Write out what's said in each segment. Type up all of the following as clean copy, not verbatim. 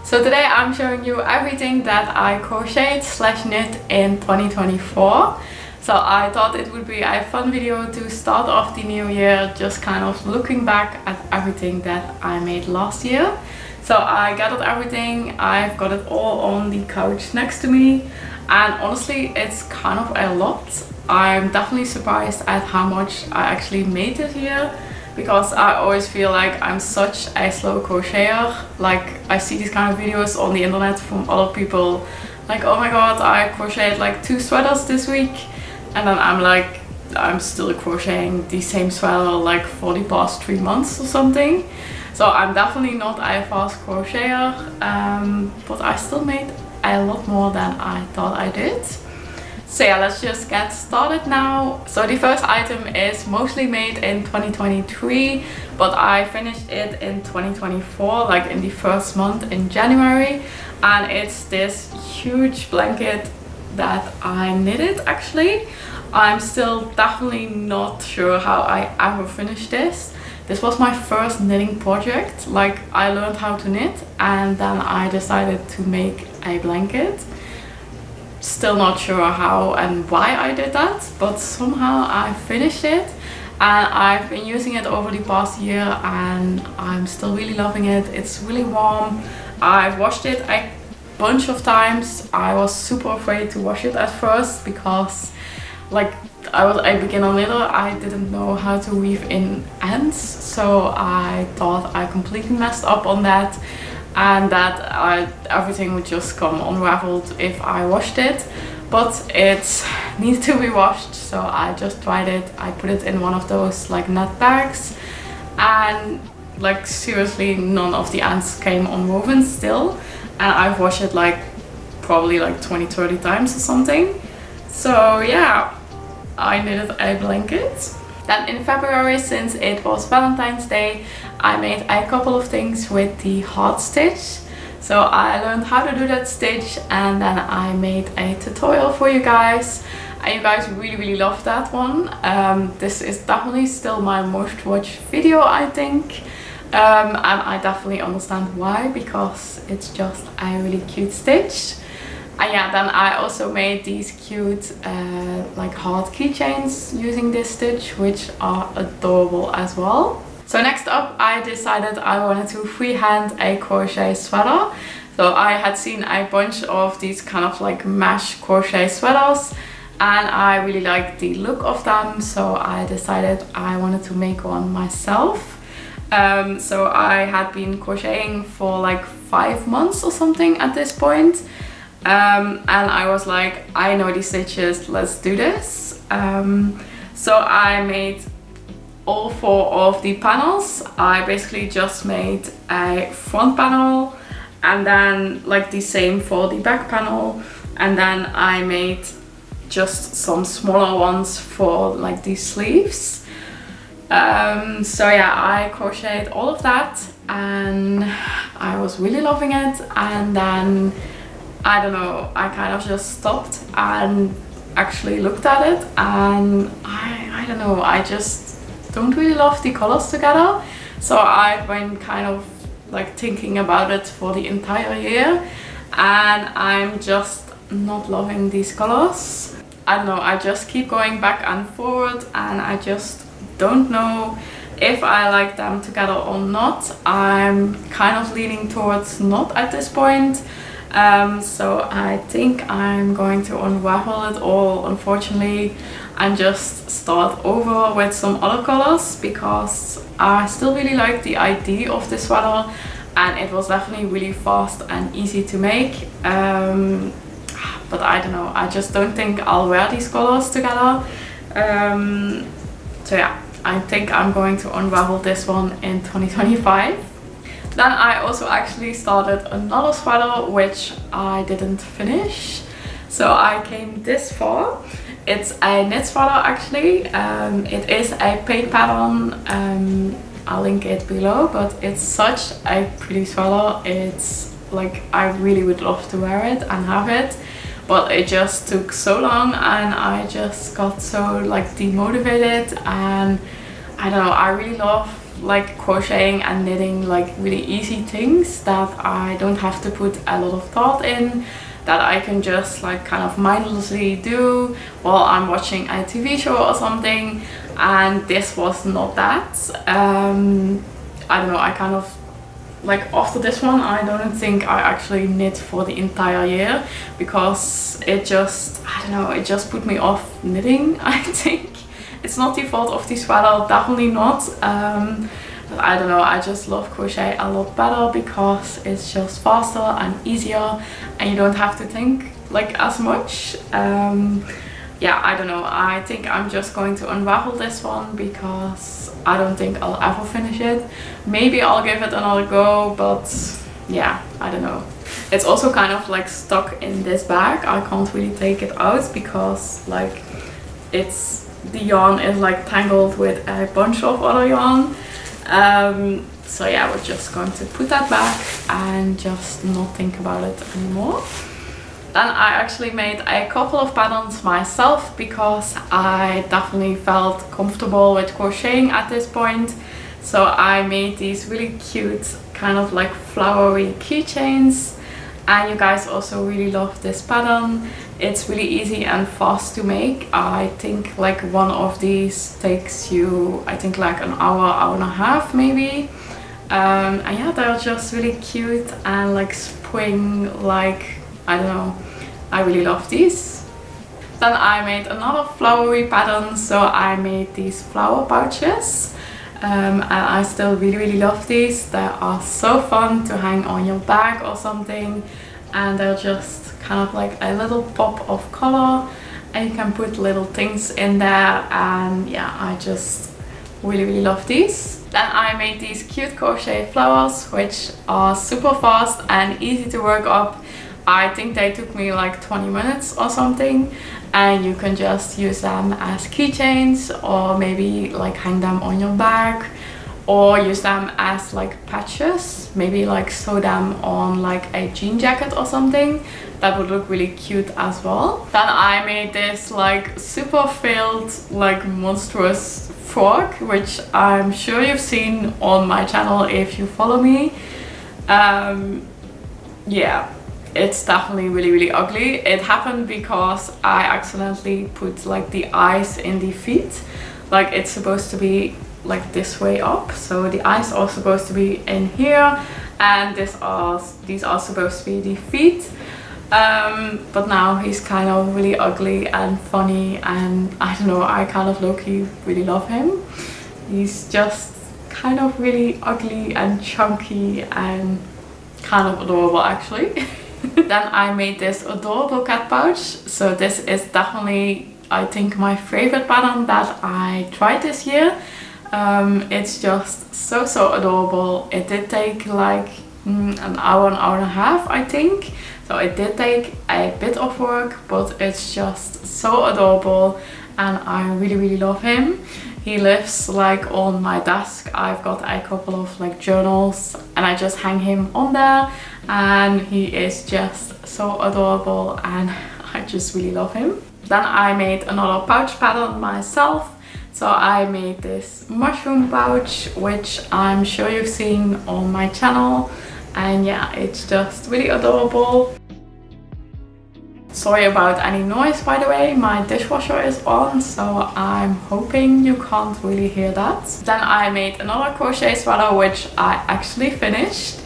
So today I'm showing you everything that I crocheted / knit in 2024. So I thought it would be a fun video to start off the new year, just kind of looking back at everything that I made last year. So I gathered everything, I've got it all on the couch next to me, and honestly it's kind of a lot. I'm definitely surprised at how much I actually made this year, because I always feel like I'm such a slow crocheter. Like, I see these kind of videos on the internet from other people like, oh my god, I crocheted like 2 sweaters this week, and then I'm like, I'm still crocheting the same sweater like for the past 3 months or something. So I'm definitely not a fast crocheter, but I still made a lot more than I thought I did. So yeah, let's just get started now. So the first item is mostly made in 2023, but I finished it in 2024, like in the first month in January. And it's this huge blanket that I knitted actually. I'm still definitely not sure how I ever finished this. This was my first knitting project. Like, I learned how to knit and then I decided to make a blanket. Still not sure how and why I did that, but somehow I finished it, and I've been using it over the past year and I'm still really loving it. It's really warm. I've washed it a bunch of times. I was super afraid to wash it at first because, like, I was a beginner knitter. I didn't know how to weave in ends, so I thought I completely messed up on that, and that everything would just come unraveled if I washed it. But it needs to be washed, so I just tried it. I put it in one of those like net bags, and like seriously none of the ends came unwoven still, and I've washed it like probably like 20-30 times or something. So yeah, I knitted a blanket. Then in February, since it was Valentine's Day, I made a couple of things with the heart stitch. So I learned how to do that stitch, and then I made a tutorial for you guys. And you guys really loved that one. This is definitely still my most watched video, I think. And I definitely understand why, because it's just a really cute stitch. And yeah, then I also made these cute like heart keychains using this stitch, which are adorable as well. So next up, I decided I wanted to freehand a crochet sweater. So I had seen a bunch of these kind of like mesh crochet sweaters, and I really liked the look of them, so I decided I wanted to make one myself. So I had been crocheting for like 5 months or something at this point. And I was like, I know these stitches, let's do this. So I made all 4 of the panels. I basically just made a front panel, and then like the same for the back panel, and then I made just some smaller ones for like the sleeves. So yeah, I crocheted all of that and I was really loving it, and then I don't know, I kind of just stopped and actually looked at it, and I don't know, I just don't really love the colors together. So I've been kind of like thinking about it for the entire year, and I'm just not loving these colors. I don't know, I just keep going back and forward, and I just don't know if I like them together or not. I'm kind of leaning towards not at this point. So I think I'm going to unravel it all, unfortunately, and just start over with some other colors, because I still really like the idea of this sweater, and it was definitely really fast and easy to make. But I don't know, I just don't think I'll wear these colors together. So yeah, I think I'm going to unravel this one in 2025. Then I also actually started another sweater, which I didn't finish. So I came this far. It's a knit sweater actually. It is a paint pattern. I'll link it below, but it's such a pretty sweater. It's like, I really would love to wear it and have it, but it just took so long and I just got so like demotivated, and I don't know, I really love like crocheting and knitting like really easy things that I don't have to put a lot of thought in, that I can just like kind of mindlessly do while I'm watching a TV show or something. And this was not that. I don't know, I kind of like after this one I don't think I actually knit for the entire year, because it just, I don't know, it just put me off knitting. I think it's not the fault of the sweater, definitely not. But I don't know, I just love crochet a lot better because it's just faster and easier and you don't have to think like as much. Yeah, I don't know, I think I'm just going to unravel this one because I don't think I'll ever finish it. Maybe I'll give it another go, but yeah, I don't know. It's also kind of like stuck in this bag. I can't really take it out because like the yarn is like tangled with a bunch of other yarn. So yeah, we're just going to put that back and just not think about it anymore. Then I actually made a couple of patterns myself because I definitely felt comfortable with crocheting at this point. So I made these really cute kind of like flowery keychains, and you guys also really love this pattern. It's really easy and fast to make. I think like one of these takes you, I think like an hour, hour and a half maybe. And yeah, they're just really cute and like spring, like, I don't know, I really love these. Then I made another flowery pattern, so I made these flower pouches. And I still really love these. They are so fun to hang on your bag or something, and they're just kind of like a little pop of color, and you can put little things in there. And yeah, I just really love these. Then I made these cute crochet flowers, which are super fast and easy to work up. I think they took me like 20 minutes or something, and you can just use them as keychains, or maybe like hang them on your bag, or use them as like patches, maybe like sew them on like a jean jacket or something. That would look really cute as well. Then I made this like super filled, like monstrous frog, which I'm sure you've seen on my channel if you follow me. Yeah, it's definitely really ugly. It happened because I accidentally put like the eyes in the feet. Like it's supposed to be like this way up, so the eyes are supposed to be in here, and these are supposed to be the feet. But now he's kind of really ugly and funny, and I don't know, I kind of low-key really love him. He's just kind of really ugly and chunky and kind of adorable actually. Then I made this adorable cat pouch. So this is definitely, I think, my favorite pattern that I tried this year. It's just so adorable. It did take like an hour and a half, I think. So it did take a bit of work, but it's just so adorable and I really love him. He lives like on my desk. I've got a couple of like journals and I just hang him on there, and he is just so adorable and I just really love him. Then I made another pouch pattern myself. So I made this mushroom pouch, which I'm sure you've seen on my channel, and yeah, it's just really adorable. Sorry about any noise, by the way, my dishwasher is on, so I'm hoping you can't really hear that. Then I made another crochet sweater, which I actually finished.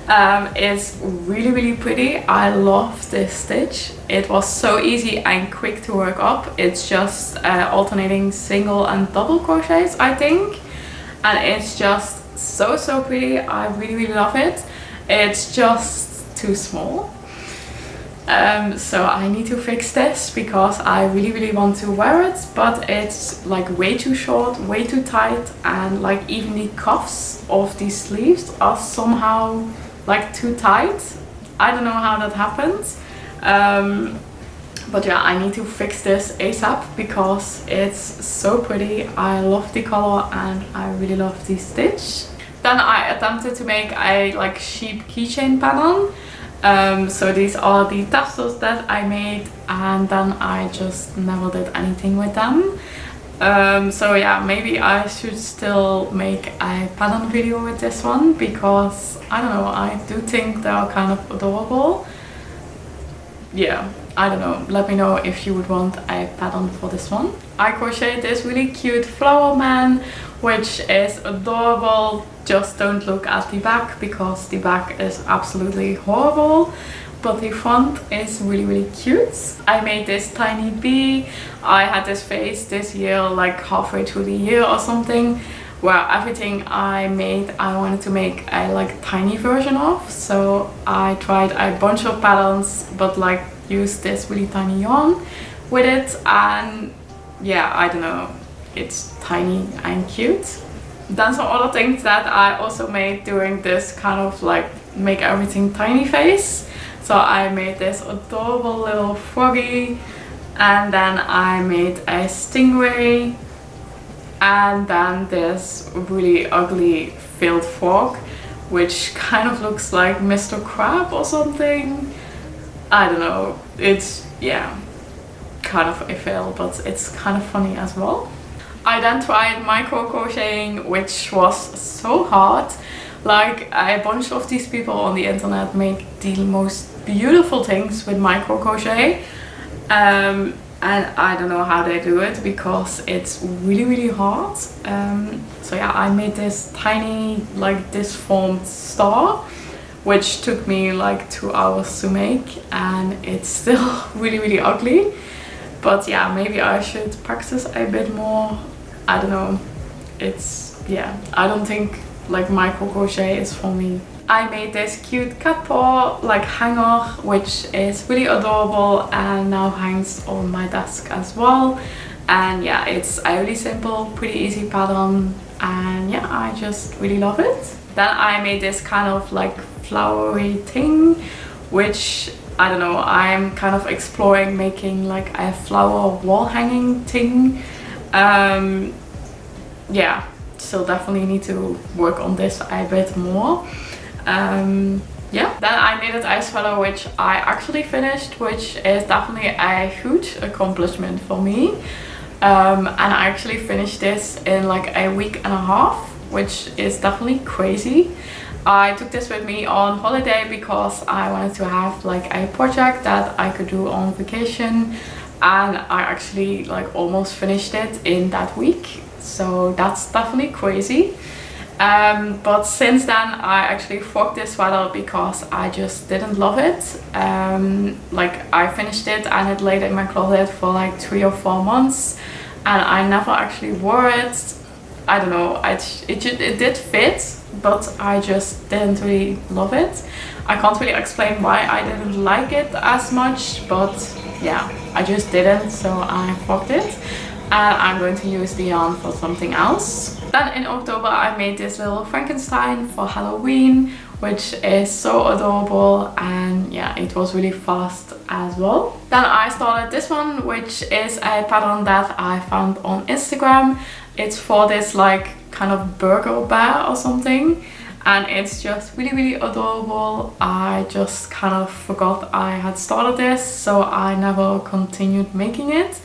It's really pretty. I love this stitch. It was so easy and quick to work up. It's just alternating single and double crochets, I think, and it's just so pretty. I really love it. It's just too small. So I need to fix this because I really want to wear it, but it's like way too short, way too tight, and like even the cuffs of these sleeves are somehow like too tight. I don't know how that happens. But yeah, I need to fix this ASAP because it's so pretty. I love the color and I really love the stitch. Then I attempted to make a like sheep keychain pattern. So these are the tassels that I made, and then I just never did anything with them. So yeah, maybe I should still make a pattern video with this one, because I don't know, I do think they are kind of adorable. Yeah, I don't know, let me know if you would want a pattern for this one. I crocheted this really cute flower man, which is adorable. Just don't look at the back, because the back is absolutely horrible, but the front is really cute. I made this tiny bee. I had this phase this year, like halfway through the year or something, where everything I made I wanted to make a like tiny version of. So I tried a bunch of patterns, but like used this really tiny yarn with it, and yeah, I don't know, it's tiny and cute. Then some other things that I also made during this kind of like make everything tiny phase. So I made this adorable little froggy, and then I made a stingray, and then this really ugly filled frog, which kind of looks like Mr. Crab or something. I don't know, it's, yeah, kind of a fail, but it's kind of funny as well. I then tried micro crocheting, which was so hard. Like, a bunch of these people on the internet make the most beautiful things with micro crochet, and I don't know how they do it, because it's really hard. So yeah, I made this tiny like disformed star, which took me like 2 hours to make, and it's still really ugly. But yeah, maybe I should practice a bit more. I don't know, it's, yeah, I don't think like micro crochet is for me. I made this cute cat paw like hanger, which is really adorable and now hangs on my desk as well. And yeah, it's a really simple, pretty easy pattern, and yeah, I just really love it. Then I made this kind of like flowery thing, which I don't know, I'm kind of exploring making like a flower wall hanging thing. Yeah, so definitely need to work on this a bit more. Yeah, then I made an ice sweater, which I actually finished, which is definitely a huge accomplishment for me. And I actually finished this in like a week and a half, which is definitely crazy. I took this with me on holiday because I wanted to have like a project that I could do on vacation, and I actually like almost finished it in that week, so that's definitely crazy. But since then I actually forked this sweater because I just didn't love it. Like, I finished it and it laid in my closet for like 3 or 4 months, and I never actually wore it. I don't know, it did fit, but I just didn't really love it. I can't really explain why I didn't like it as much, but yeah, I just didn't, so I forked it. And I'm going to use the yarn for something else. Then in October I made this little Frankenstein for Halloween, which is so adorable, and yeah, it was really fast as well. Then I started this one, which is a pattern that I found on Instagram. It's for this like kind of burger bear or something, and it's just really adorable. I just kind of forgot I had started this, so I never continued making it,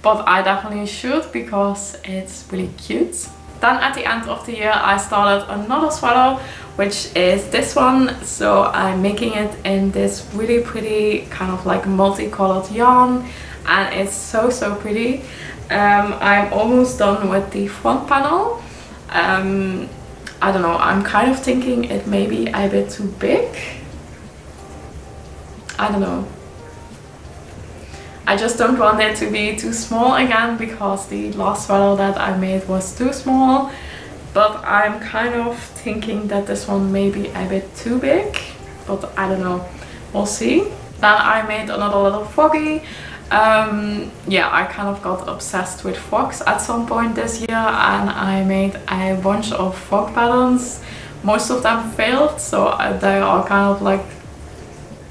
but I definitely should because it's really cute. Then at the end of the year I started another sweater, which is this one. So I'm making it in this really pretty kind of like multicolored yarn, and it's so pretty. I'm almost done with the front panel. I don't know, I'm kind of thinking it may be a bit too big. I don't know. I just don't want it to be too small again, because the last sweater that I made was too small. But I'm kind of thinking that this one may be a bit too big, but I don't know, we'll see. Then I made another little froggy. Yeah, I kind of got obsessed with frogs at some point this year, and I made a bunch of frog patterns. Most of them failed, so they are kind of like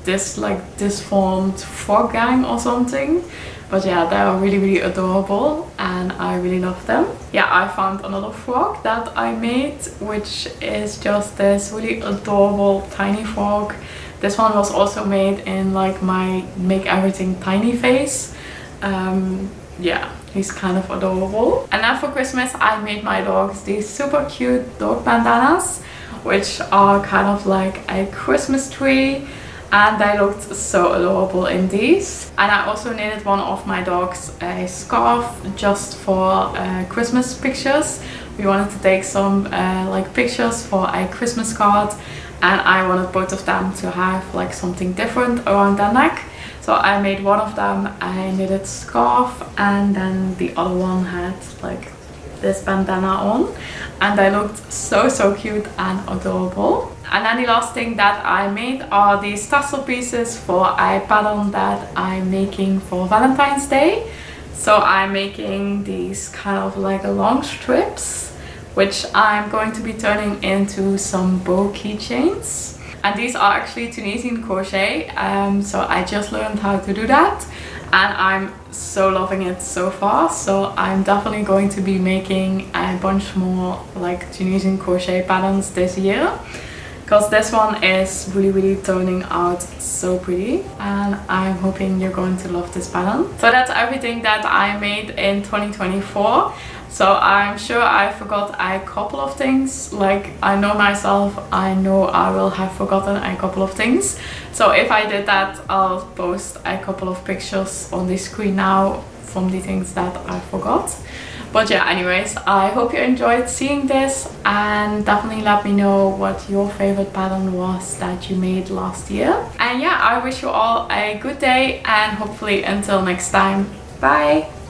this like disformed frog gang or something. But yeah, they are really adorable and I really love them. Yeah, I found another frog that I made, which is just this really adorable tiny frog. This one was also made in like my make everything tiny phase. Yeah, He's kind of adorable. And then for Christmas I made my dogs these super cute dog bandanas, which are kind of like a Christmas tree, and they looked so adorable in these. And I also knitted one of my dogs a scarf just for Christmas pictures. We wanted to take some like pictures for a Christmas card, and I wanted both of them to have like something different around their neck. So I made one of them a knitted scarf, and then the other one had like this bandana on, and they looked so cute and adorable. And then the last thing that I made are these tassel pieces for a pattern that I'm making for Valentine's Day. So I'm making these kind of like long strips, which I'm going to be turning into some bow keychains. And these are actually Tunisian crochet, so I just learned how to do that, and I'm so loving it so far. So I'm definitely going to be making a bunch more like Tunisian crochet patterns this year, because this one is really turning out so pretty, and I'm hoping you're going to love this pattern. So that's everything that I made in 2024. So I'm sure I forgot a couple of things. Like, I know myself, I know I will have forgotten a couple of things. So if I did that, I'll post a couple of pictures on the screen now from the things that I forgot. But yeah, anyways, I hope you enjoyed seeing this, and definitely let me know what your favorite pattern was that you made last year. And yeah, I wish you all a good day, and hopefully until next time, bye!